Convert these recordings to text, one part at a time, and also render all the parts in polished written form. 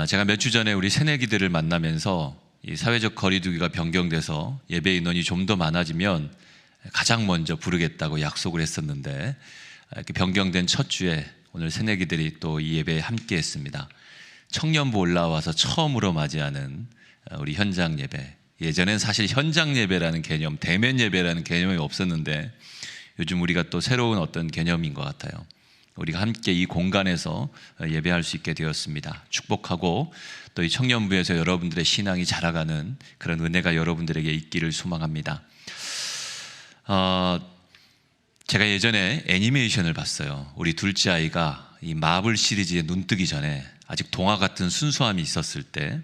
제가 몇 주 전에 우리 새내기들을 만나면서 이 사회적 거리두기가 변경돼서 예배 인원이 좀 더 많아지면 가장 먼저 부르겠다고 약속을 했었는데, 이렇게 변경된 첫 주에 오늘 새내기들이 또 이 예배에 함께 했습니다. 청년부 올라와서 처음으로 맞이하는 우리 현장 예배. 예전엔 사실 현장 예배라는 개념, 대면 예배라는 개념이 없었는데 요즘 우리가 또 새로운 어떤 개념인 것 같아요. 우리가 함께 이 공간에서 예배할 수 있게 되었습니다. 축복하고 또 이 청년부에서 여러분들의 신앙이 자라가는 그런 은혜가 여러분들에게 있기를 소망합니다. 제가 예전에 애니메이션을 봤어요. 우리 둘째 아이가 이 마블 시리즈에 눈 뜨기 전에 아직 동화 같은 순수함이 있었을 때,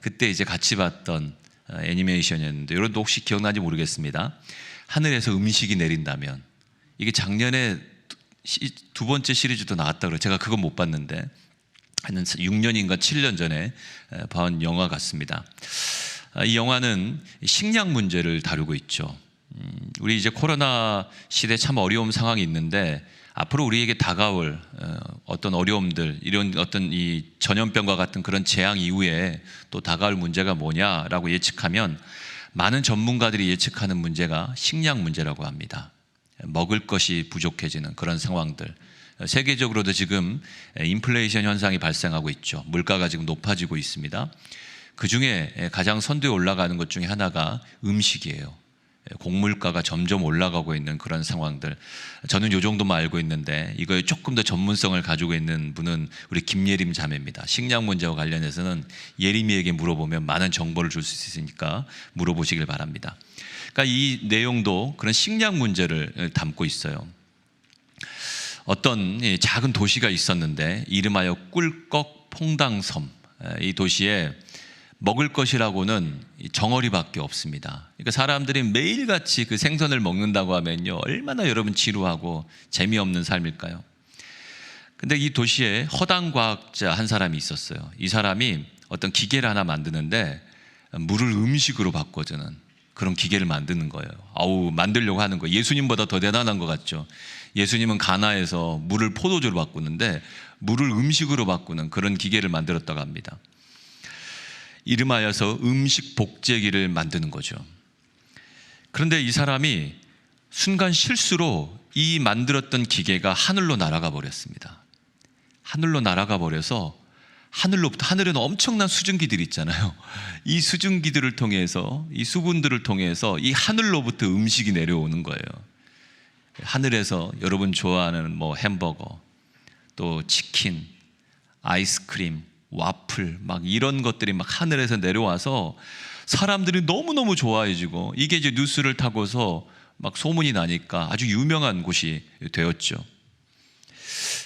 그때 이제 같이 봤던 애니메이션이었는데, 여러분도 혹시 기억나는지 모르겠습니다. 하늘에서 음식이 내린다면, 이게 작년에 두 번째 시리즈도 나왔다고 그래요. 제가 그건 못 봤는데 한 6년인가 7년 전에 본 영화 같습니다. 이 영화는 식량 문제를 다루고 있죠. 우리 이제 코로나 시대 참 어려운 상황이 있는데, 앞으로 우리에게 다가올 어떤 어려움들, 이런 어떤 이 전염병과 같은 그런 재앙 이후에 또 다가올 문제가 뭐냐라고 예측하면, 많은 전문가들이 예측하는 문제가 식량 문제라고 합니다. 먹을 것이 부족해지는 그런 상황들. 세계적으로도 지금 인플레이션 현상이 발생하고 있죠. 물가가 지금 높아지고 있습니다. 그 중에 가장 선두에 올라가는 것 중에 하나가 음식이에요. 곡물가가 점점 올라가고 있는 그런 상황들. 저는 요 정도만 알고 있는데, 이거에 조금 더 전문성을 가지고 있는 분은 우리 김예림 자매입니다. 식량 문제와 관련해서는 예림이에게 물어보면 많은 정보를 줄 수 있으니까 물어보시길 바랍니다. 그러니까 이 내용도 그런 식량 문제를 담고 있어요. 어떤 작은 도시가 있었는데 이름하여 꿀꺽 퐁당섬. 이 도시에 먹을 것이라고는 정어리밖에 없습니다. 그러니까 사람들이 매일같이 그 생선을 먹는다고 하면요, 얼마나 여러분 지루하고 재미없는 삶일까요? 근데 이 도시에 허당 과학자 한 사람이 있었어요. 이 사람이 어떤 기계를 하나 만드는데 물을 음식으로 바꿔주는 그런 기계를 만드는 거예요. 만들려고 하는 거예요. 예수님보다 더 대단한 것 같죠. 예수님은 가나에서 물을 포도주로 바꾸는데 물을 음식으로 바꾸는 그런 기계를 만들었다고 합니다. 이름하여서 음식 복제기를 만드는 거죠. 그런데 이 사람이 순간 실수로 이 만들었던 기계가 하늘로 날아가 버렸습니다. 하늘로 날아가 버려서 하늘에는 엄청난 수증기들이 있잖아요. 이 수증기들을 통해서, 이 수분들을 통해서 이 하늘로부터 음식이 내려오는 거예요. 하늘에서 여러분 좋아하는 햄버거, 또 치킨, 아이스크림, 와플, 막 이런 것들이 막 하늘에서 내려와서 사람들이 너무너무 좋아해지고, 이게 이제 뉴스를 타고서 막 소문이 나니까 아주 유명한 곳이 되었죠.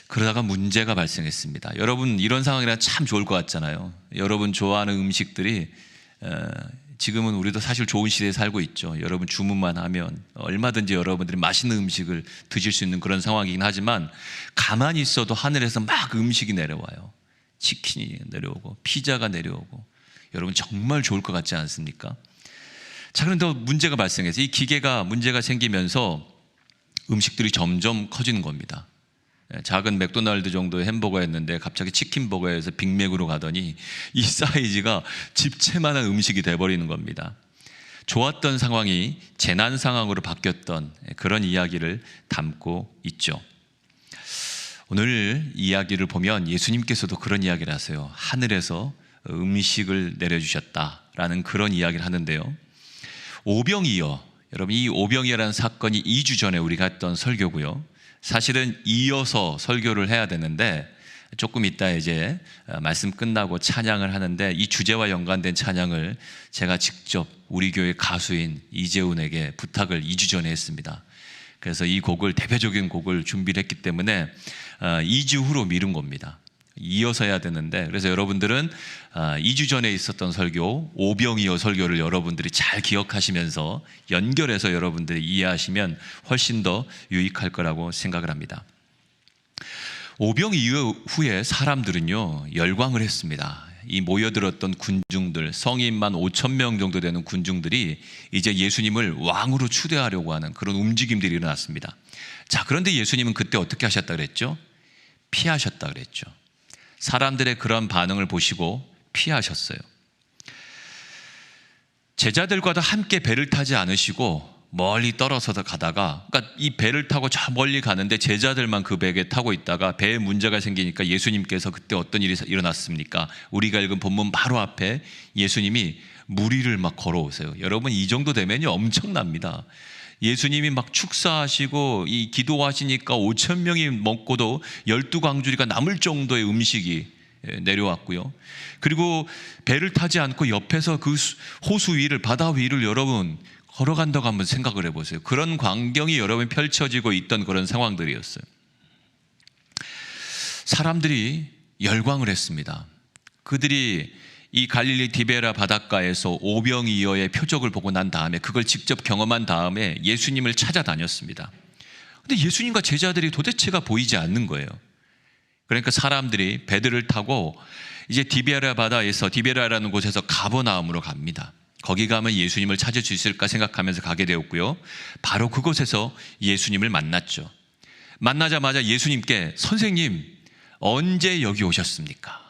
그러다가 문제가 발생했습니다. 여러분, 이런 상황이라 참 좋을 것 같잖아요. 여러분 좋아하는 음식들이, 지금은 우리도 사실 좋은 시대에 살고 있죠. 여러분 주문만 하면 얼마든지 여러분들이 맛있는 음식을 드실 수 있는 그런 상황이긴 하지만, 가만히 있어도 하늘에서 막 음식이 내려와요. 치킨이 내려오고 피자가 내려오고, 여러분 정말 좋을 것 같지 않습니까? 자, 그런데 문제가 발생해서 이 기계가 문제가 생기면서 음식들이 점점 커지는 겁니다. 작은 맥도날드 정도의 햄버거였는데 갑자기 치킨버거에서 빅맥으로 가더니 이 사이즈가 집채만한 음식이 돼버리는 겁니다. 좋았던 상황이 재난 상황으로 바뀌었던 그런 이야기를 담고 있죠. 오늘 이야기를 보면 예수님께서도 그런 이야기를 하세요. 하늘에서 음식을 내려주셨다라는 그런 이야기를 하는데요. 오병이어, 여러분, 이 오병이어라는 사건이 2주 전에 우리가 했던 설교고요. 사실은 이어서 설교를 해야 되는데 조금 이따 이제 말씀 끝나고 찬양을 하는데, 이 주제와 연관된 찬양을 제가 직접 우리 교회 가수인 이재훈에게 부탁을 2주 전에 했습니다. 그래서 이 곡을, 대표적인 곡을 준비를 했기 때문에 2주 후로 미룬 겁니다. 이어서 해야 되는데, 그래서 여러분들은 2주 전에 있었던 설교, 오병이어 설교를 여러분들이 잘 기억하시면서 연결해서 여러분들이 이해하시면 훨씬 더 유익할 거라고 생각을 합니다. 오병이어 후에 사람들은요, 열광을 했습니다. 이 모여들었던 군중들, 성인만 5,000명 정도 되는 군중들이 이제 예수님을 왕으로 추대하려고 하는 그런 움직임들이 일어났습니다. 자, 그런데 예수님은 그때 어떻게 하셨다 그랬죠? 피하셨다 그랬죠. 사람들의 그런 반응을 보시고 피하셨어요. 제자들과도 함께 배를 타지 않으시고 멀리 떨어져 가다가, 그러니까 이 배를 타고 저 멀리 가는데 제자들만 그 배에 타고 있다가 배에 문제가 생기니까 예수님께서 그때 어떤 일이 일어났습니까? 우리가 읽은 본문 바로 앞에 예수님이 물 위를 막 걸어오세요. 여러분, 이 정도 되면요 엄청납니다. 예수님이 막 축사하시고 이 기도하시니까 5천 명이 먹고도 12광주리가 남을 정도의 음식이 내려왔고요. 그리고 배를 타지 않고 옆에서 그 호수 위를, 바다 위를 여러분 걸어간다고 한번 생각을 해보세요. 그런 광경이 여러분 펼쳐지고 있던 그런 상황들이었어요. 사람들이 열광을 했습니다. 그들이 이 갈릴리 디베라 바닷가에서 오병이어의 표적을 보고 난 다음에, 그걸 직접 경험한 다음에 예수님을 찾아다녔습니다. 근데 예수님과 제자들이 도대체가 보이지 않는 거예요. 그러니까 사람들이 배들을 타고 이제 디베라 바다에서, 디베라라는 곳에서 가버나움으로 갑니다. 거기 가면 예수님을 찾을 수 있을까 생각하면서 가게 되었고요. 바로 그곳에서 예수님을 만났죠. 만나자마자 예수님께 선생님, 언제 여기 오셨습니까?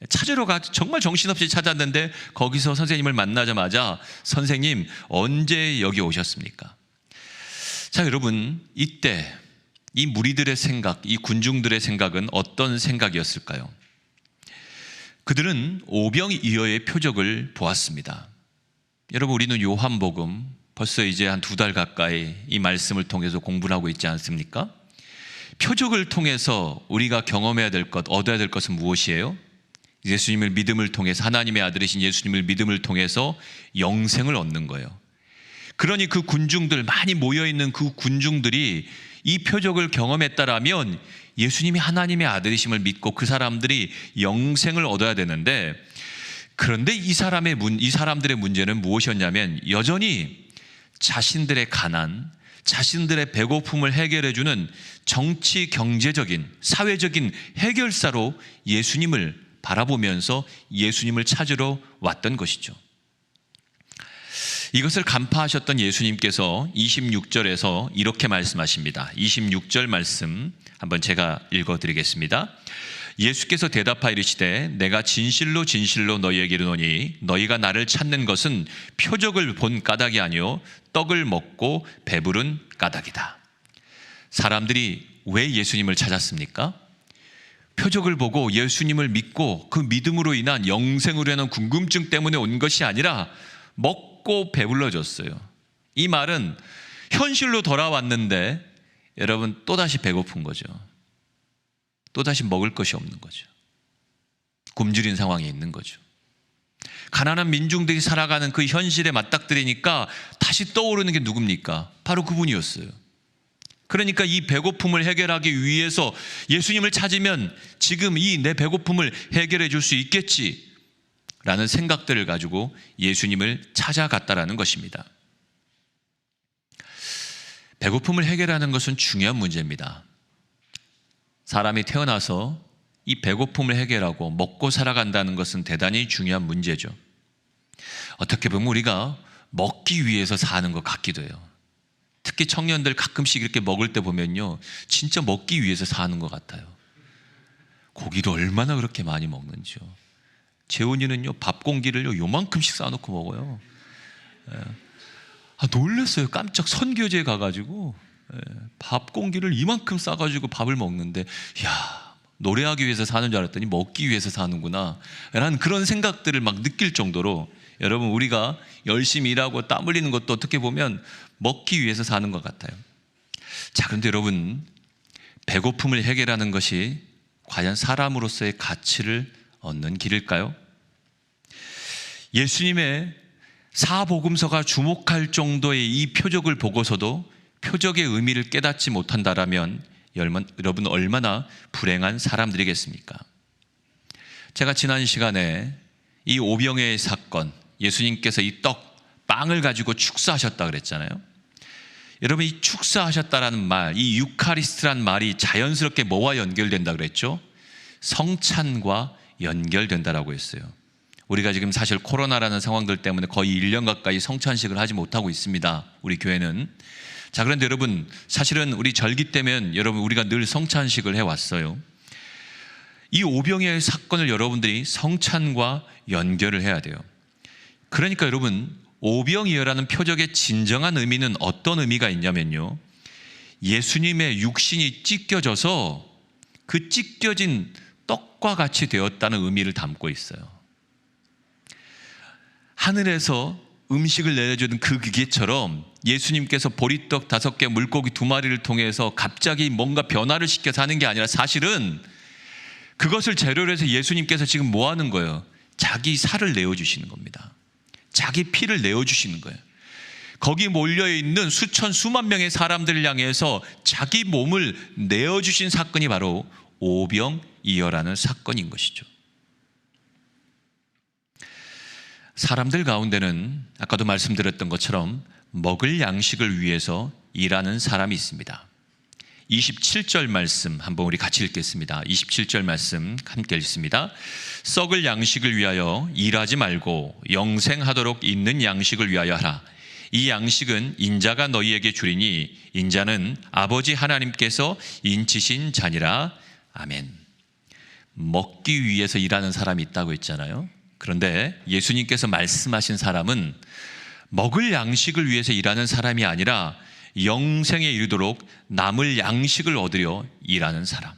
찾으러 정말 정신없이 찾았는데 거기서 선생님을 만나자마자 선생님, 언제 여기 오셨습니까? 자, 여러분, 이때 이 무리들의 생각, 이 군중들의 생각은 어떤 생각이었을까요? 그들은 오병이어의 표적을 보았습니다. 여러분, 우리는 요한복음 벌써 이제 한 2달 가까이 이 말씀을 통해서 공부를 하고 있지 않습니까? 표적을 통해서 우리가 경험해야 될 것, 얻어야 될 것은 무엇이에요? 예수님을 믿음을 통해서, 하나님의 아들이신 예수님을 믿음을 통해서 영생을 얻는 거예요. 그러니 그 군중들, 많이 모여있는 그 군중들이 이 표적을 경험했다라면 예수님이 하나님의 아들이심을 믿고 그 사람들이 영생을 얻어야 되는데, 그런데 이 사람들의 문제는 무엇이었냐면 여전히 자신들의 가난, 자신들의 배고픔을 해결해주는 정치, 경제적인, 사회적인 해결사로 예수님을 바라보면서 예수님을 찾으러 왔던 것이죠. 이것을 간파하셨던 예수님께서 26절에서 이렇게 말씀하십니다. 26절 말씀 한번 제가 읽어드리겠습니다. 예수께서 대답하여 이르시되 내가 진실로 진실로 너희에게 이르노니 너희가 나를 찾는 것은 표적을 본 까닭이 아니요 떡을 먹고 배부른 까닭이다. 사람들이 왜 예수님을 찾았습니까? 표적을 보고 예수님을 믿고 그 믿음으로 인한 영생으로 인한 궁금증 때문에 온 것이 아니라 먹고 배불러졌어요. 이 말은 현실로 돌아왔는데 여러분 또다시 배고픈 거죠. 또다시 먹을 것이 없는 거죠. 굶주린 상황에 있는 거죠. 가난한 민중들이 살아가는 그 현실에 맞닥뜨리니까 다시 떠오르는 게 누굽니까? 바로 그분이었어요. 그러니까 이 배고픔을 해결하기 위해서 예수님을 찾으면 지금 이 내 배고픔을 해결해 줄 수 있겠지 라는 생각들을 가지고 예수님을 찾아갔다라는 것입니다. 배고픔을 해결하는 것은 중요한 문제입니다. 사람이 태어나서 이 배고픔을 해결하고 먹고 살아간다는 것은 대단히 중요한 문제죠. 어떻게 보면 우리가 먹기 위해서 사는 것 같기도 해요. 특히 청년들 가끔씩 이렇게 먹을 때 보면요, 진짜 먹기 위해서 사는 것 같아요. 고기도 얼마나 그렇게 많이 먹는지요. 재훈이는요, 밥 공기를요 요만큼씩 싸놓고 먹어요. 놀랐어요. 깜짝 선교제 가가지고 밥 공기를 이만큼 싸가지고 밥을 먹는데, 야, 노래하기 위해서 사는 줄 알았더니 먹기 위해서 사는구나 라는 그런 생각들을 막 느낄 정도로, 여러분, 우리가 열심히 일하고 땀 흘리는 것도 어떻게 보면 먹기 위해서 사는 것 같아요. 자, 그런데 여러분, 배고픔을 해결하는 것이 과연 사람으로서의 가치를 얻는 길일까요? 예수님의 사복음서가 주목할 정도의 이 표적을 보고서도 표적의 의미를 깨닫지 못한다라면 여러분 얼마나 불행한 사람들이겠습니까? 제가 지난 시간에 이 오병이어의 사건, 예수님께서 이 빵을 가지고 축사하셨다 그랬잖아요. 여러분, 이 축사하셨다라는 말, 이 유카리스트란 말이 자연스럽게 뭐와 연결된다 그랬죠? 성찬과 연결된다라고 했어요. 우리가 지금 사실 코로나라는 상황들 때문에 거의 1년 가까이 성찬식을 하지 못하고 있습니다. 우리 교회는. 자, 그런데 여러분, 사실은 우리 절기 때면 여러분 우리가 늘 성찬식을 해왔어요. 이 오병이어의 사건을 여러분들이 성찬과 연결을 해야 돼요. 그러니까 여러분, 오병이어라는 표적의 진정한 의미는 어떤 의미가 있냐면요, 예수님의 육신이 찢겨져서 그 찢겨진 떡과 같이 되었다는 의미를 담고 있어요. 하늘에서 음식을 내려주는 그 기계처럼 예수님께서 보리떡 5개, 물고기 2마리를 통해서 갑자기 뭔가 변화를 시켜서 하는 게 아니라, 사실은 그것을 재료로 해서 예수님께서 지금 뭐 하는 거예요? 자기 살을 내어주시는 겁니다. 자기 피를 내어주시는 거예요. 거기 몰려있는 수천 수만 명의 사람들을 향해서 자기 몸을 내어주신 사건이 바로 오병이어라는 사건인 것이죠. 사람들 가운데는 아까도 말씀드렸던 것처럼 먹을 양식을 위해서 일하는 사람이 있습니다. 27절 말씀 한번 우리 같이 읽겠습니다. 27절 말씀 함께 읽습니다. 썩을 양식을 위하여 일하지 말고 영생하도록 있는 양식을 위하여 하라. 이 양식은 인자가 너희에게 주리니 인자는 아버지 하나님께서 인치신 자니라. 아멘. 먹기 위해서 일하는 사람이 있다고 했잖아요. 그런데 예수님께서 말씀하신 사람은 먹을 양식을 위해서 일하는 사람이 아니라 영생에 이르도록 남을 양식을 얻으려 일하는 사람,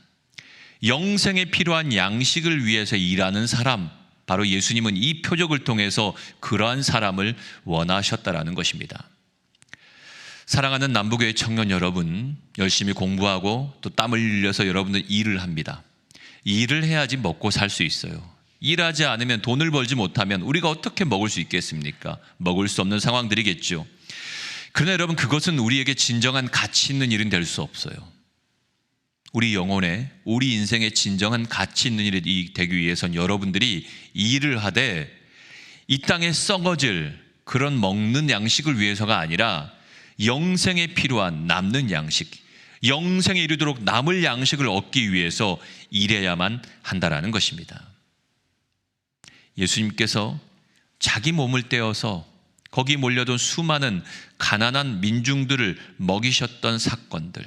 영생에 필요한 양식을 위해서 일하는 사람, 바로 예수님은 이 표적을 통해서 그러한 사람을 원하셨다라는 것입니다. 사랑하는 남부교회 청년 여러분, 열심히 공부하고 또 땀을 흘려서 여러분들 일을 합니다. 일을 해야지 먹고 살 수 있어요. 일하지 않으면, 돈을 벌지 못하면 우리가 어떻게 먹을 수 있겠습니까? 먹을 수 없는 상황들이겠죠. 그러나 여러분, 그것은 우리에게 진정한 가치 있는 일은 될 수 없어요. 우리 영혼에, 우리 인생에 진정한 가치 있는 일이 되기 위해선 여러분들이 일을 하되 이 땅에 썩어질 그런 먹는 양식을 위해서가 아니라 영생에 필요한 남는 양식, 영생에 이르도록 남을 양식을 얻기 위해서 일해야만 한다라는 것입니다. 예수님께서 자기 몸을 떼어서 거기 몰려든 수많은 가난한 민중들을 먹이셨던 사건들,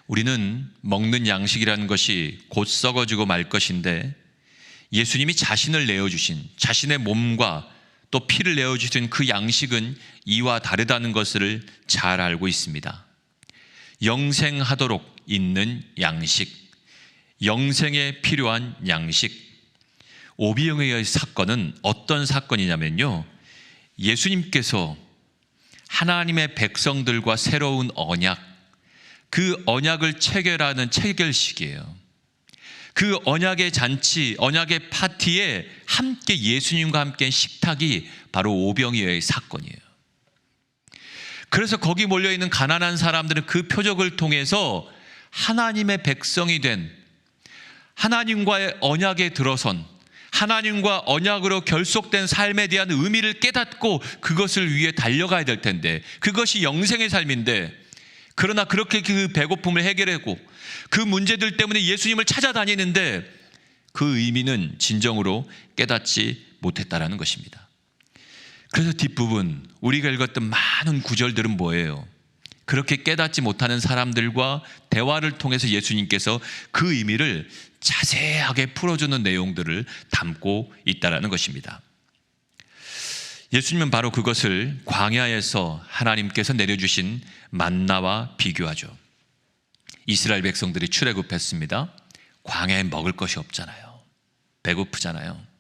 우리는 먹는 양식이라는 것이 곧 썩어지고 말 것인데, 예수님이 자신을 내어주신, 자신의 몸과 또 피를 내어주신 그 양식은 이와 다르다는 것을 잘 알고 있습니다. 영생하도록 있는 양식, 영생에 필요한 양식. 오병이어의 사건은 어떤 사건이냐면요, 예수님께서 하나님의 백성들과 새로운 언약, 그 언약을 체결하는 체결식이에요. 그 언약의 잔치, 언약의 파티에 함께 예수님과 함께 식탁이 바로 오병이어의 사건이에요. 그래서 거기 몰려있는 가난한 사람들은 그 표적을 통해서 하나님의 백성이 된, 하나님과의 언약에 들어선, 하나님과 언약으로 결속된 삶에 대한 의미를 깨닫고 그것을 위해 달려가야 될 텐데, 그것이 영생의 삶인데, 그러나 그렇게 그 배고픔을 해결하고 그 문제들 때문에 예수님을 찾아다니는데 그 의미는 진정으로 깨닫지 못했다라는 것입니다. 그래서 뒷부분 우리가 읽었던 많은 구절들은 뭐예요? 그렇게 깨닫지 못하는 사람들과 대화를 통해서 예수님께서 그 의미를 자세하게 풀어주는 내용들을 담고 있다라는 것입니다. 예수님은 바로 그것을 광야에서 하나님께서 내려주신 만나와 비교하죠. 이스라엘 백성들이 출애굽했습니다. 광야에 먹을 것이 없잖아요. 배고프잖아요.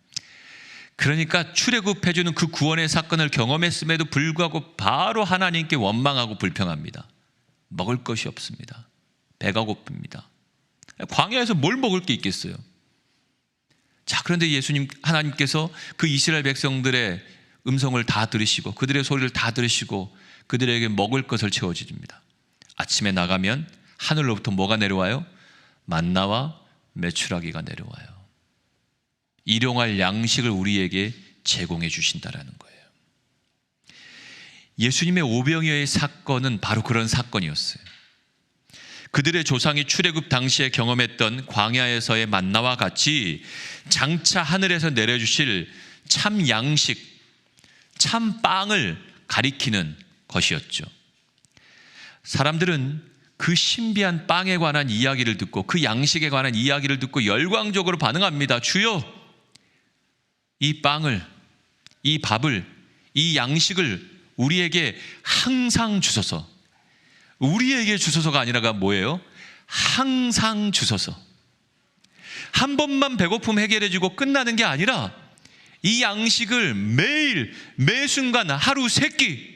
그러니까 출애굽해주는 그 구원의 사건을 경험했음에도 불구하고 바로 하나님께 원망하고 불평합니다. 먹을 것이 없습니다. 배가 고픕니다. 광야에서 뭘 먹을 게 있겠어요? 자, 그런데 예수님, 하나님께서 그 이스라엘 백성들의 음성을 다 들으시고 그들의 소리를 다 들으시고 그들에게 먹을 것을 채워주십니다. 아침에 나가면 하늘로부터 뭐가 내려와요? 만나와 메추라기가 내려와요. 일용할 양식을 우리에게 제공해 주신다라는 거예요. 예수님의 오병이어의 사건은 바로 그런 사건이었어요. 그들의 조상이 출애굽 당시에 경험했던 광야에서의 만나와 같이 장차 하늘에서 내려주실 참 양식, 참 빵을 가리키는 것이었죠. 사람들은 그 신비한 빵에 관한 이야기를 듣고 그 양식에 관한 이야기를 듣고 열광적으로 반응합니다. 주여, 이 빵을, 이 밥을, 이 양식을 우리에게 항상 주소서. 우리에게 주소서가 아니라가 뭐예요? 항상 주소서. 한 번만 배고픔 해결해주고 끝나는 게 아니라 이 양식을 매일, 매 순간, 하루 세 끼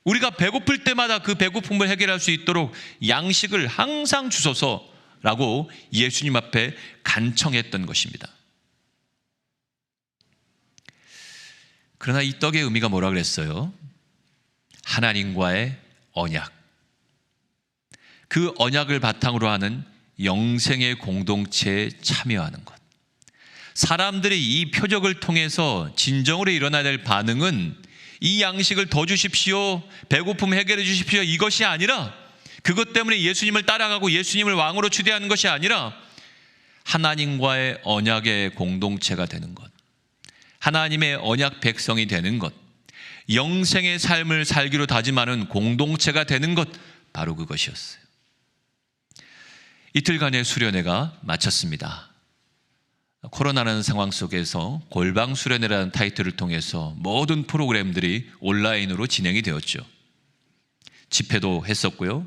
우리가 배고플 때마다 그 배고픔을 해결할 수 있도록 양식을 항상 주소서라고 예수님 앞에 간청했던 것입니다. 그러나 이 떡의 의미가 뭐라 그랬어요? 하나님과의 언약. 그 언약을 바탕으로 하는 영생의 공동체에 참여하는 것. 사람들이 이 표적을 통해서 진정으로 일어나야 될 반응은 이 양식을 더 주십시오, 배고픔 해결해 주십시오, 이것이 아니라, 그것 때문에 예수님을 따라가고 예수님을 왕으로 추대하는 것이 아니라 하나님과의 언약의 공동체가 되는 것, 하나님의 언약 백성이 되는 것, 영생의 삶을 살기로 다짐하는 공동체가 되는 것, 바로 그것이었어요. 이틀간의 수련회가 마쳤습니다. 코로나라는 상황 속에서 골방 수련회라는 타이틀을 통해서 모든 프로그램들이 온라인으로 진행이 되었죠. 집회도 했었고요.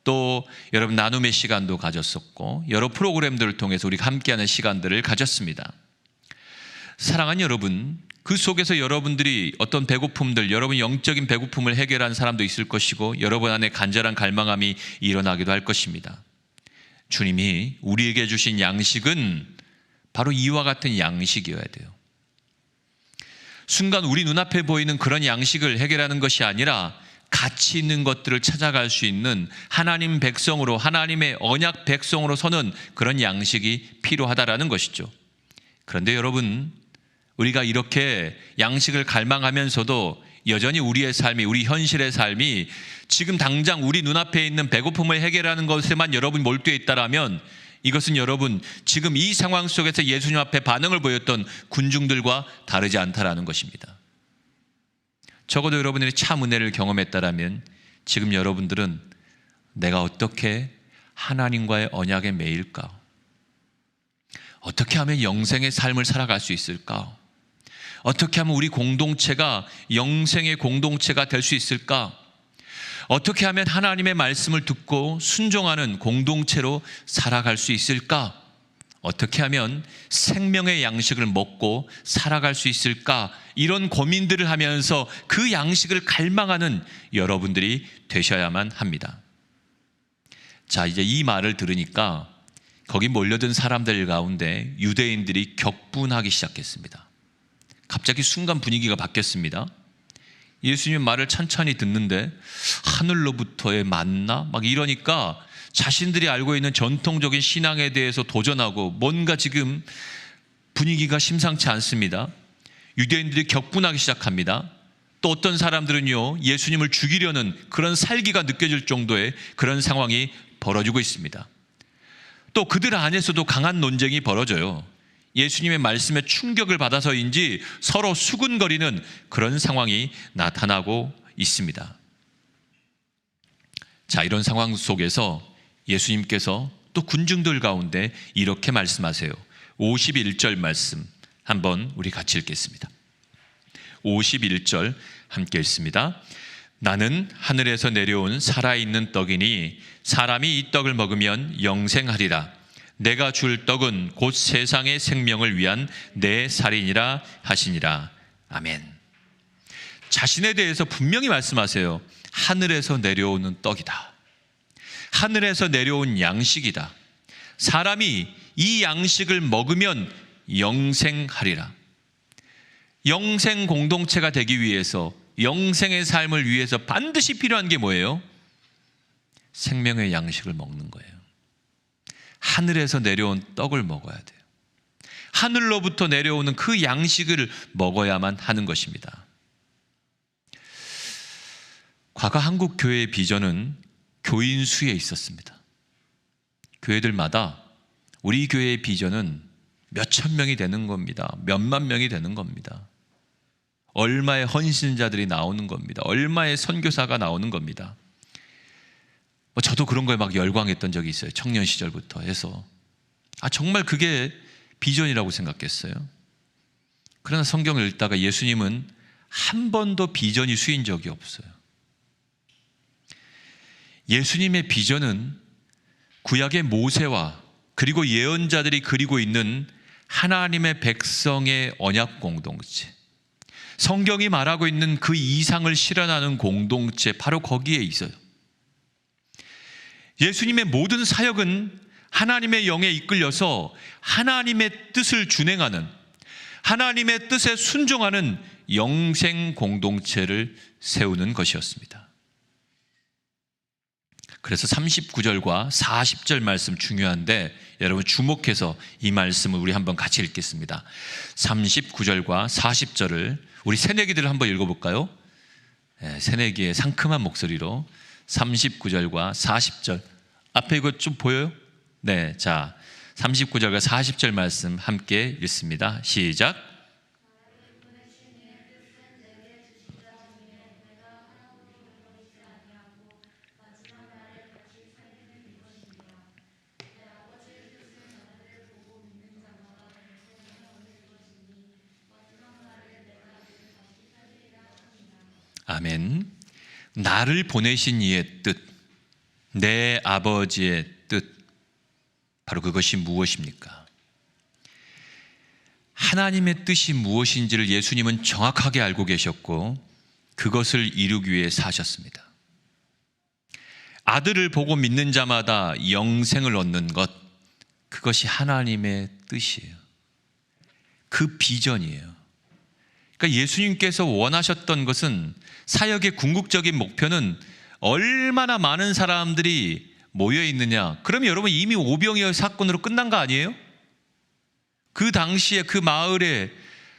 또 여러분 나눔의 시간도 가졌었고 여러 프로그램들을 통해서 우리가 함께하는 시간들을 가졌습니다. 사랑하는 여러분, 그 속에서 여러분들이 어떤 배고픔들, 여러분 영적인 배고픔을 해결한 사람도 있을 것이고 여러분 안에 간절한 갈망함이 일어나기도 할 것입니다. 주님이 우리에게 주신 양식은 바로 이와 같은 양식이어야 돼요. 순간 우리 눈앞에 보이는 그런 양식을 해결하는 것이 아니라 가치 있는 것들을 찾아갈 수 있는 하나님 백성으로, 하나님의 언약 백성으로 서는 그런 양식이 필요하다라는 것이죠. 그런데 여러분, 우리가 이렇게 양식을 갈망하면서도 여전히 우리의 삶이, 우리 현실의 삶이 지금 당장 우리 눈앞에 있는 배고픔을 해결하는 것에만 여러분이 몰두해 있다라면 이것은 여러분 지금 이 상황 속에서 예수님 앞에 반응을 보였던 군중들과 다르지 않다라는 것입니다. 적어도 여러분들이 참 은혜를 경험했다라면 지금 여러분들은 내가 어떻게 하나님과의 언약에 매일까? 어떻게 하면 영생의 삶을 살아갈 수 있을까? 어떻게 하면 우리 공동체가 영생의 공동체가 될 수 있을까? 어떻게 하면 하나님의 말씀을 듣고 순종하는 공동체로 살아갈 수 있을까? 어떻게 하면 생명의 양식을 먹고 살아갈 수 있을까? 이런 고민들을 하면서 그 양식을 갈망하는 여러분들이 되셔야만 합니다. 자, 이제 이 말을 들으니까 거기 몰려든 사람들 가운데 유대인들이 격분하기 시작했습니다. 갑자기 순간 분위기가 바뀌었습니다. 예수님 말을 찬찬히 듣는데 하늘로부터의 만나? 막 이러니까 자신들이 알고 있는 전통적인 신앙에 대해서 도전하고 뭔가 지금 분위기가 심상치 않습니다. 유대인들이 격분하기 시작합니다. 또 어떤 사람들은요, 예수님을 죽이려는 그런 살기가 느껴질 정도의 그런 상황이 벌어지고 있습니다. 또 그들 안에서도 강한 논쟁이 벌어져요. 예수님의 말씀에 충격을 받아서인지 서로 수군거리는 그런 상황이 나타나고 있습니다. 자, 이런 상황 속에서 예수님께서 또 군중들 가운데 이렇게 말씀하세요. 51절 말씀 한번 우리 같이 읽겠습니다. 51절 함께 읽습니다. 나는 하늘에서 내려온 살아있는 떡이니 사람이 이 떡을 먹으면 영생하리라. 내가 줄 떡은 곧 세상의 생명을 위한 내 살이니라 하시니라. 아멘. 자신에 대해서 분명히 말씀하세요. 하늘에서 내려오는 떡이다. 하늘에서 내려온 양식이다. 사람이 이 양식을 먹으면 영생하리라. 영생 공동체가 되기 위해서, 영생의 삶을 위해서 반드시 필요한 게 뭐예요? 생명의 양식을 먹는 거예요. 하늘에서 내려온 떡을 먹어야 돼요. 하늘로부터 내려오는 그 양식을 먹어야만 하는 것입니다. 과거 한국 교회의 비전은 교인 수에 있었습니다. 교회들마다 우리 교회의 비전은 몇천 명이 되는 겁니다. 몇만 명이 되는 겁니다. 얼마의 헌신자들이 나오는 겁니다. 얼마의 선교사가 나오는 겁니다. 저도 그런 거에 막 열광했던 적이 있어요. 청년 시절부터 해서. 정말 그게 비전이라고 생각했어요. 그러나 성경을 읽다가 예수님은 한 번도 비전이 수인 적이 없어요. 예수님의 비전은 구약의 모세와 그리고 예언자들이 그리고 있는 하나님의 백성의 언약 공동체, 성경이 말하고 있는 그 이상을 실현하는 공동체, 바로 거기에 있어요. 예수님의 모든 사역은 하나님의 영에 이끌려서 하나님의 뜻을 준행하는, 하나님의 뜻에 순종하는 영생 공동체를 세우는 것이었습니다. 그래서 39절과 40절 말씀 중요한데 여러분 주목해서 이 말씀을 우리 한번 같이 읽겠습니다. 39절과 40절을 우리 새내기들 한번 읽어볼까요? 새내기의 상큼한 목소리로 39절과 40절 앞에 이거 좀 보여요? 네, 자 39절과 40절 말씀 함께 읽습니다. 시작. 아멘. 나를 보내신 이의 뜻, 내 아버지의 뜻, 바로 그것이 무엇입니까? 하나님의 뜻이 무엇인지를 예수님은 정확하게 알고 계셨고 그것을 이루기 위해 사셨습니다. 아들을 보고 믿는 자마다 영생을 얻는 것, 그것이 하나님의 뜻이에요. 그 비전이에요. 그러니까 예수님께서 원하셨던 것은, 사역의 궁극적인 목표는 얼마나 많은 사람들이 모여 있느냐. 그러면 여러분 이미 오병이어 사건으로 끝난 거 아니에요? 그 당시에 그 마을에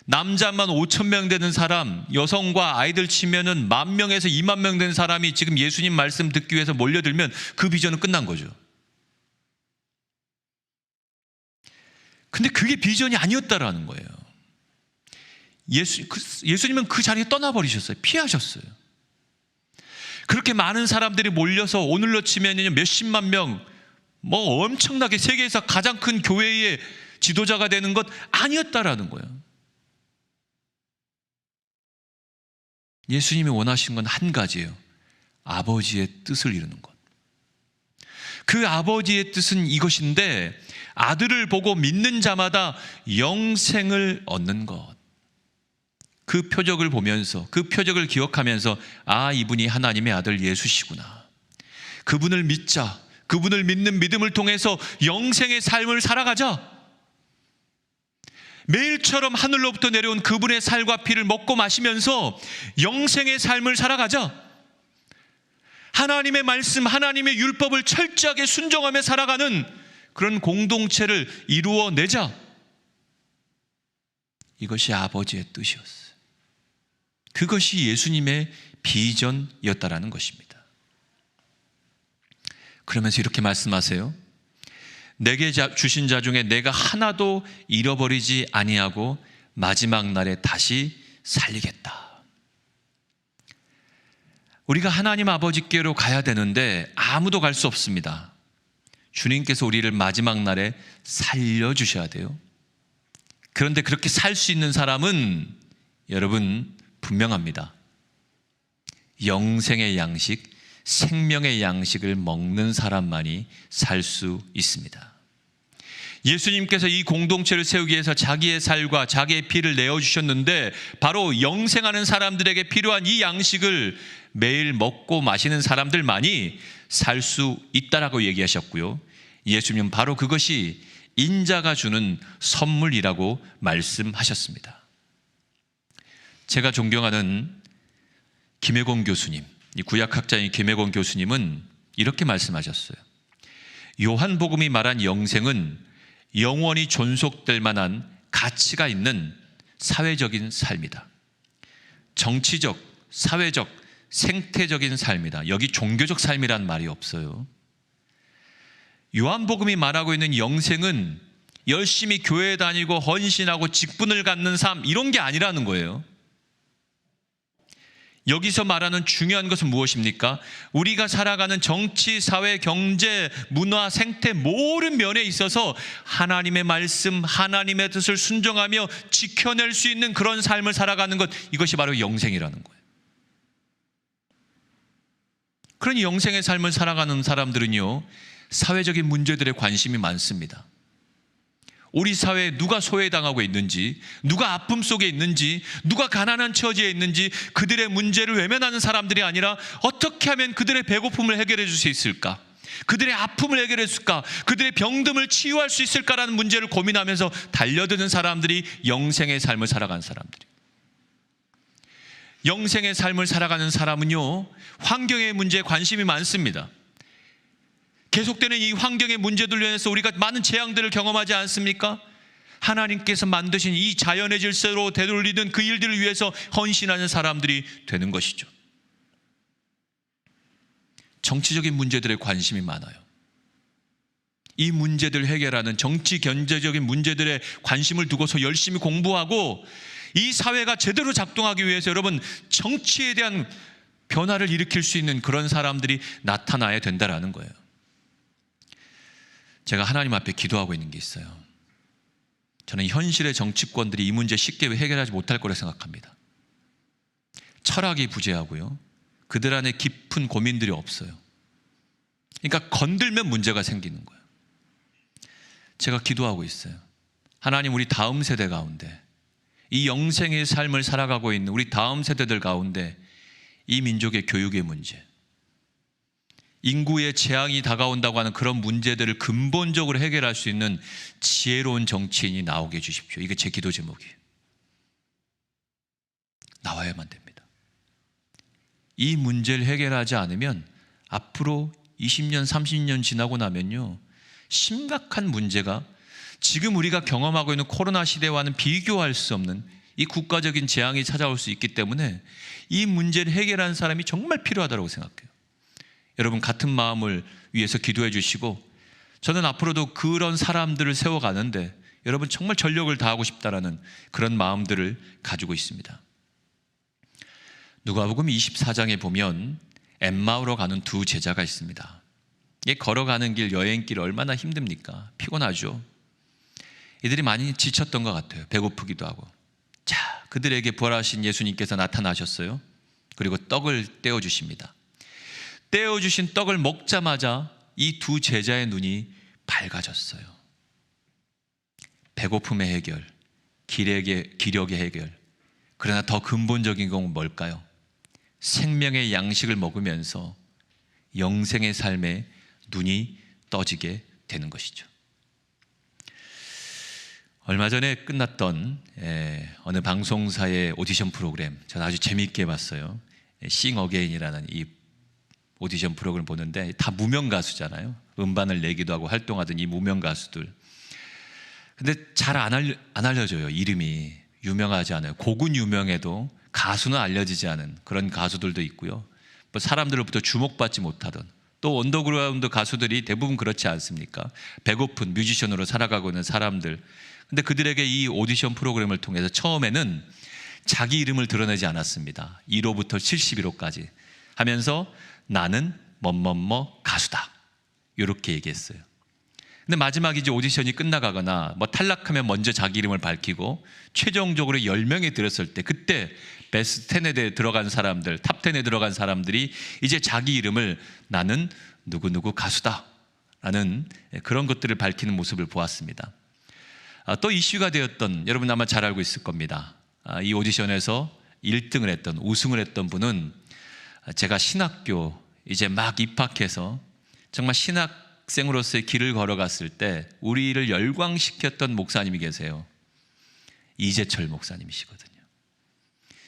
남자만 5,000명 되는 사람, 여성과 아이들 치면은 10,000명에서 20,000명 되는 사람이 지금 예수님 말씀 듣기 위해서 몰려들면 그 비전은 끝난 거죠. 근데 그게 비전이 아니었다라는 거예요. 예수님은 그 자리에 떠나버리셨어요. 피하셨어요. 그렇게 많은 사람들이 몰려서 오늘로 치면 몇십만 명, 엄청나게 세계에서 가장 큰 교회의 지도자가 되는 것 아니었다라는 거예요. 예수님이 원하신 건 한 가지예요. 아버지의 뜻을 이루는 것. 그 아버지의 뜻은 이것인데, 아들을 보고 믿는 자마다 영생을 얻는 것. 그 표적을 보면서, 그 표적을 기억하면서, 이분이 하나님의 아들 예수시구나. 그분을 믿자. 그분을 믿는 믿음을 통해서 영생의 삶을 살아가자. 매일처럼 하늘로부터 내려온 그분의 살과 피를 먹고 마시면서 영생의 삶을 살아가자. 하나님의 말씀, 하나님의 율법을 철저하게 순종하며 살아가는 그런 공동체를 이루어내자. 이것이 아버지의 뜻이었어요. 그것이 예수님의 비전이었다라는 것입니다. 그러면서 이렇게 말씀하세요. 내게 주신 자 중에 내가 하나도 잃어버리지 아니하고 마지막 날에 다시 살리겠다. 우리가 하나님 아버지께로 가야 되는데 아무도 갈 수 없습니다. 주님께서 우리를 마지막 날에 살려주셔야 돼요. 그런데 그렇게 살 수 있는 사람은 여러분 분명합니다. 영생의 양식, 생명의 양식을 먹는 사람만이 살 수 있습니다. 예수님께서 이 공동체를 세우기 위해서 자기의 살과 자기의 피를 내어주셨는데, 바로 영생하는 사람들에게 필요한 이 양식을 매일 먹고 마시는 사람들만이 살 수 있다라고 얘기하셨고요. 예수님은 바로 그것이 인자가 주는 선물이라고 말씀하셨습니다. 제가 존경하는 김혜곤 교수님, 이 구약학자인 김혜곤 교수님은 이렇게 말씀하셨어요. 요한복음이 말한 영생은 영원히 존속될 만한 가치가 있는 사회적인 삶이다. 정치적, 사회적, 생태적인 삶이다. 여기 종교적 삶이란 말이 없어요. 요한복음이 말하고 있는 영생은 열심히 교회 다니고 헌신하고 직분을 갖는 삶, 이런 게 아니라는 거예요. 여기서 말하는 중요한 것은 무엇입니까? 우리가 살아가는 정치, 사회, 경제, 문화, 생태 모든 면에 있어서 하나님의 말씀, 하나님의 뜻을 순종하며 지켜낼 수 있는 그런 삶을 살아가는 것, 이것이 바로 영생이라는 거예요. 그런 영생의 삶을 살아가는 사람들은요, 사회적인 문제들에 관심이 많습니다. 우리 사회에 누가 소외당하고 있는지, 누가 아픔 속에 있는지, 누가 가난한 처지에 있는지, 그들의 문제를 외면하는 사람들이 아니라 어떻게 하면 그들의 배고픔을 해결해 줄 수 있을까, 그들의 아픔을 해결해 줄까, 그들의 병듦을 치유할 수 있을까라는 문제를 고민하면서 달려드는 사람들이 영생의 삶을 살아가는 사람들이에요. 영생의 삶을 살아가는 사람은요, 환경의 문제에 관심이 많습니다. 계속되는 이 환경의 문제들로 인해서 우리가 많은 재앙들을 경험하지 않습니까? 하나님께서 만드신 이 자연의 질서로 되돌리는 그 일들을 위해서 헌신하는 사람들이 되는 것이죠. 정치적인 문제들에 관심이 많아요. 이 문제들을 해결하는 정치, 경제적인 문제들에 관심을 두고서 열심히 공부하고 이 사회가 제대로 작동하기 위해서 여러분 정치에 대한 변화를 일으킬 수 있는 그런 사람들이 나타나야 된다라는 거예요. 제가 하나님 앞에 기도하고 있는 게 있어요. 저는 현실의 정치권들이 이 문제 쉽게 해결하지 못할 거라고 생각합니다. 철학이 부재하고요, 그들 안에 깊은 고민들이 없어요. 그러니까 건들면 문제가 생기는 거예요. 제가 기도하고 있어요. 하나님, 우리 다음 세대 가운데, 이 영생의 삶을 살아가고 있는 우리 다음 세대들 가운데 이 민족의 교육의 문제, 인구의 재앙이 다가온다고 하는 그런 문제들을 근본적으로 해결할 수 있는 지혜로운 정치인이 나오게 해주십시오. 이게 제 기도 제목이에요. 나와야만 됩니다. 이 문제를 해결하지 않으면 앞으로 20년, 30년 지나고 나면요, 심각한 문제가 지금 우리가 경험하고 있는 코로나 시대와는 비교할 수 없는 이 국가적인 재앙이 찾아올 수 있기 때문에 이 문제를 해결하는 사람이 정말 필요하다고 생각해요. 여러분 같은 마음을 위해서 기도해 주시고, 저는 앞으로도 그런 사람들을 세워가는데 여러분 정말 전력을 다하고 싶다라는 그런 마음들을 가지고 있습니다. 누가복음 24장에 보면 엠마오로 가는 두 제자가 있습니다. 이게 걸어가는 길, 여행길 얼마나 힘듭니까? 피곤하죠. 이들이 많이 지쳤던 것 같아요. 배고프기도 하고. 자, 그들에게 부활하신 예수님께서 나타나셨어요. 그리고 떡을 떼어주십니다. 떼어주신 떡을 먹자마자 이 두 제자의 눈이 밝아졌어요. 배고픔의 해결, 기력의 해결. 그러나 더 근본적인 건 뭘까요? 생명의 양식을 먹으면서 영생의 삶에 눈이 떠지게 되는 것이죠. 얼마 전에 끝났던 어느 방송사의 오디션 프로그램, 저는 아주 재미있게 봤어요. 싱 어게인이라는 이 오디션 프로그램을 보는데 다 무명 가수잖아요. 음반을 내기도 하고 활동하던 이 무명 가수들. 근데 잘 안 알려져요. 이름이 유명하지 않아요. 곡은 유명해도 가수는 알려지지 않은 그런 가수들도 있고요. 뭐 사람들로부터 주목받지 못하던, 또 언더그라운드 가수들이 대부분 그렇지 않습니까? 배고픈 뮤지션으로 살아가고 있는 사람들. 근데 그들에게 이 오디션 프로그램을 통해서 처음에는 자기 이름을 드러내지 않았습니다. 1호부터 71호까지 하면서 나는 뭐뭐뭐 가수다, 이렇게 얘기했어요. 근데 마지막 이제 오디션이 끝나가거나 뭐 탈락하면 먼저 자기 이름을 밝히고 최종적으로 10명에 들었을 때, 그때 베스트 10에 들어간 사람들, 탑 10에 들어간 사람들이 이제 자기 이름을 나는 누구누구 가수다 라는 그런 것들을 밝히는 모습을 보았습니다. 또 이슈가 되었던, 여러분 아마 잘 알고 있을 겁니다. 이 오디션에서 1등을 했던, 우승을 했던 분은 제가 신학교 이제 막 입학해서 정말 신학생으로서의 길을 걸어갔을 때 우리를 열광시켰던 목사님이 계세요. 이재철 목사님이시거든요.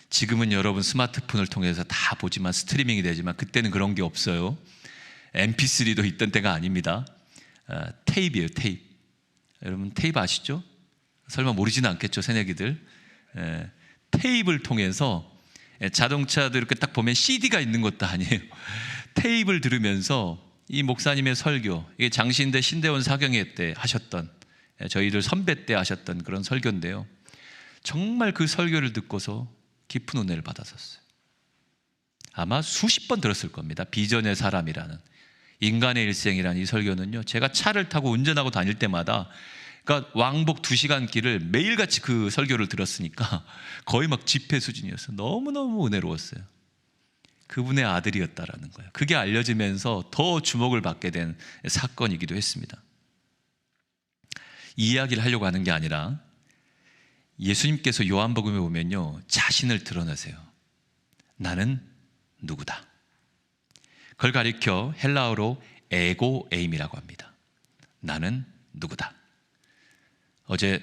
지금은 여러분 스마트폰을 통해서 다 보지만, 스트리밍이 되지만 그때는 그런 게 없어요. mp3도 있던 때가 아닙니다. 테이프예요, 테이프. 여러분 테이프 아시죠? 설마 모르지는 않겠죠, 새내기들. 테이프를 통해서, 자동차도 이렇게 딱 보면 CD가 있는 것도 아니에요. 테이프를 들으면서 이 목사님의 설교, 이게 장신대 신대원 사경회 때 하셨던, 저희들 선배 때 하셨던 그런 설교인데요, 정말 그 설교를 듣고서 깊은 은혜를 받았었어요. 아마 수십 번 들었을 겁니다. 비전의 사람이라는, 인간의 일생이라는 이 설교는요, 제가 차를 타고 운전하고 다닐 때마다, 그러니까 왕복 2시간 길을 매일같이 그 설교를 들었으니까 거의 막 집회 수준이었어요. 너무너무 은혜로웠어요. 그분의 아들이었다라는 거예요. 그게 알려지면서 더 주목을 받게 된 사건이기도 했습니다. 이 이야기를 하려고 하는 게 아니라, 예수님께서 요한복음에 보면요, 자신을 드러내세요. 나는 누구다. 그걸 가리켜 헬라어로 에고 에임이라고 합니다. 나는 누구다. 어제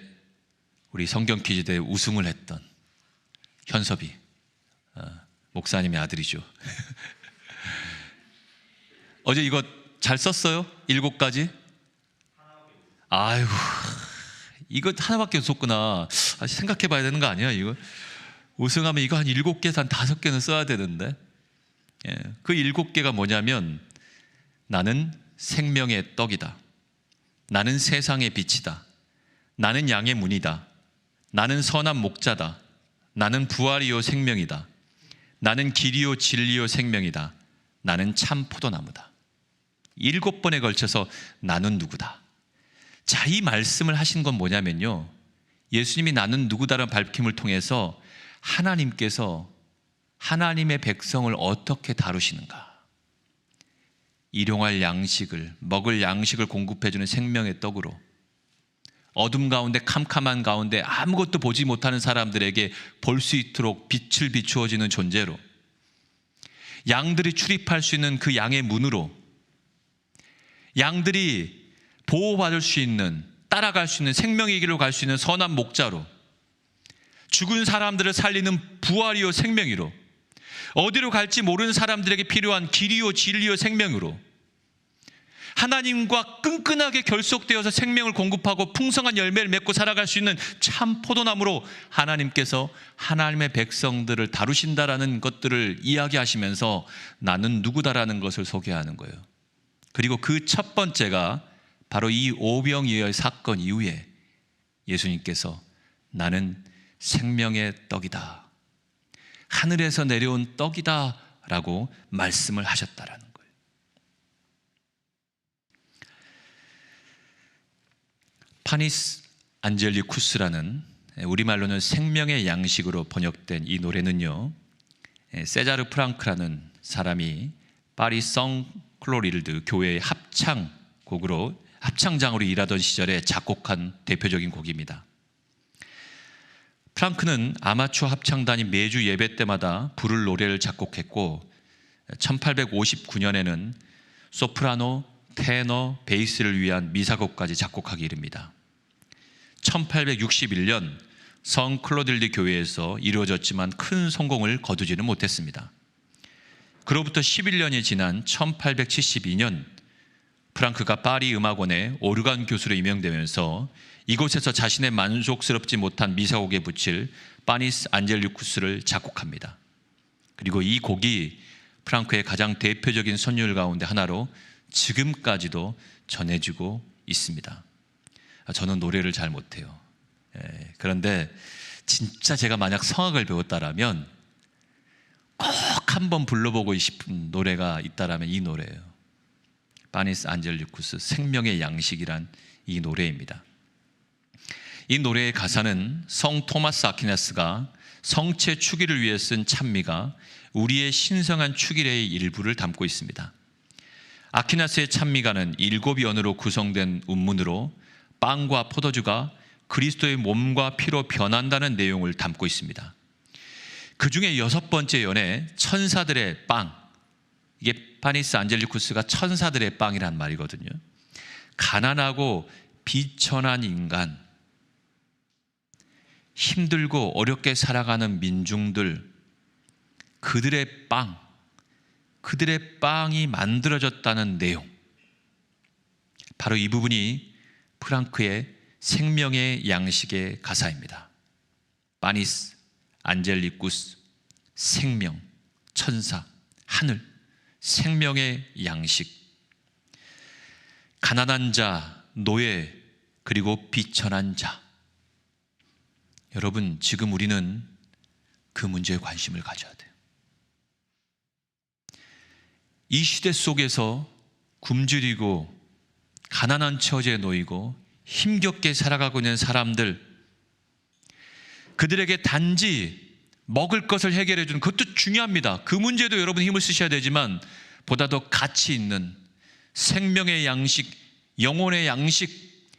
우리 성경 퀴즈대회 우승을 했던 현섭이, 목사님의 아들이죠. 어제 이거 잘 썼어요? 7가지? 아이고, 이거 하나밖에 없었구나. 생각해 봐야 되는 거 아니야, 이거? 우승하면 이거 한 7개에서 한 5개는 써야 되는데. 그 7개가 뭐냐면, 나는 생명의 떡이다. 나는 세상의 빛이다. 나는 양의 문이다. 나는 선한 목자다. 나는 부활이요 생명이다. 나는 길이요 진리요 생명이다. 나는 참 포도나무다. 7번에 걸쳐서 나는 누구다. 자, 이 말씀을 하신 건 뭐냐면요, 예수님이 나는 누구다라는 밝힘을 통해서 하나님께서 하나님의 백성을 어떻게 다루시는가, 일용할 양식을, 먹을 양식을 공급해주는 생명의 떡으로, 어둠 가운데, 캄캄한 가운데 아무것도 보지 못하는 사람들에게 볼 수 있도록 빛을 비추어지는 존재로, 양들이 출입할 수 있는 그 양의 문으로, 양들이 보호받을 수 있는, 따라갈 수 있는, 생명의 길로 갈 수 있는 선한 목자로, 죽은 사람들을 살리는 부활이요 생명이로, 어디로 갈지 모르는 사람들에게 필요한 길이요 진리요 생명으로, 하나님과 끈끈하게 결속되어서 생명을 공급하고 풍성한 열매를 맺고 살아갈 수 있는 참 포도나무로 하나님께서 하나님의 백성들을 다루신다라는 것들을 이야기하시면서 나는 누구다라는 것을 소개하는 거예요. 그리고 그 첫 번째가 바로 이 오병이어의 사건 이후에 예수님께서 나는 생명의 떡이다, 하늘에서 내려온 떡이다 라고 말씀을 하셨다라는 거예요. 파니스 안젤리쿠스라는, 우리말로는 생명의 양식으로 번역된 이 노래는요, 세자르 프랑크라는 사람이 파리 성 클로릴드 교회의 합창장으로 일하던 시절에 작곡한 대표적인 곡입니다. 프랑크는 아마추어 합창단이 매주 예배 때마다 부를 노래를 작곡했고, 1859년에는 소프라노, 테너, 베이스를 위한 미사곡까지 작곡하기 이릅니다. 1861년 성 클로딜드 교회에서 이루어졌지만 큰 성공을 거두지는 못했습니다. 그로부터 11년이 지난 1872년 프랑크가 파리 음악원의 오르간 교수로 임명되면서 이곳에서 자신의 만족스럽지 못한 미사곡에 붙일 파니스 안젤리쿠스를 작곡합니다. 그리고 이 곡이 프랑크의 가장 대표적인 선율 가운데 하나로 지금까지도 전해지고 있습니다. 저는 노래를 잘 못해요. 그런데 진짜 제가 만약 성악을 배웠다라면 꼭 한번 불러보고 싶은 노래가 있다라면 이 노래예요. 파니스 안젤리쿠스 생명의 양식이란 이 노래입니다. 이 노래의 가사는 성 토마스 아퀴나스가 성체 축일을 위해 쓴 찬미가 우리의 신성한 축일의 일부를 담고 있습니다. 아퀴나스의 찬미가는 7이 언어로 구성된 운문으로 빵과 포도주가 그리스도의 몸과 피로 변한다는 내용을 담고 있습니다. 그 중에 6번째 연에 천사들의 빵, 이게 파니스 안젤리쿠스가 천사들의 빵이란 말이거든요. 가난하고 비천한 인간, 힘들고 어렵게 살아가는 민중들, 그들의 빵이 만들어졌다는 내용, 바로 이 부분이 프랑크의 생명의 양식의 가사입니다. 파니스 안젤리쿠스, 생명, 천사, 하늘, 생명의 양식. 가난한 자, 노예, 그리고 비천한 자. 여러분, 지금 우리는 그 문제에 관심을 가져야 돼요. 이 시대 속에서 굶주리고 가난한 처지에 놓이고 힘겹게 살아가고 있는 사람들, 그들에게 단지 먹을 것을 해결해 주는 그것도 중요합니다. 그 문제도 여러분 힘을 쓰셔야 되지만 보다 더 가치 있는 생명의 양식, 영혼의 양식,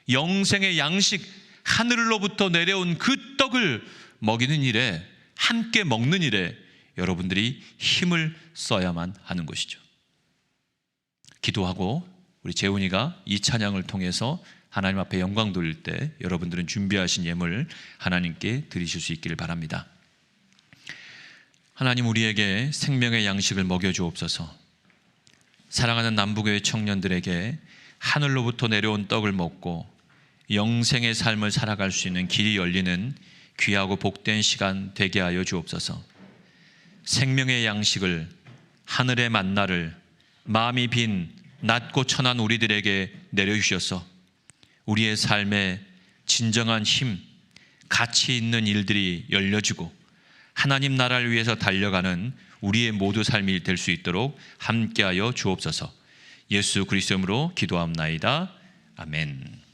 영생의 양식, 하늘로부터 내려온 그 떡을 먹이는 일에, 함께 먹는 일에 여러분들이 힘을 써야만 하는 것이죠. 기도하고 우리 재훈이가 이 찬양을 통해서 하나님 앞에 영광 돌릴 때 여러분들은 준비하신 예물 하나님께 드리실 수 있기를 바랍니다. 하나님, 우리에게 생명의 양식을 먹여주옵소서. 사랑하는 남부교회 청년들에게 하늘로부터 내려온 떡을 먹고 영생의 삶을 살아갈 수 있는 길이 열리는 귀하고 복된 시간 되게 하여 주옵소서. 생명의 양식을, 하늘의 만나를 마음이 빈 낮고 천한 우리들에게 내려주셔서 우리의 삶에 진정한 힘, 가치 있는 일들이 열려지고 하나님 나라를 위해서 달려가는 우리의 모두 삶이 될 수 있도록 함께하여 주옵소서. 예수 그리스도 이름으로 기도합나이다. 아멘.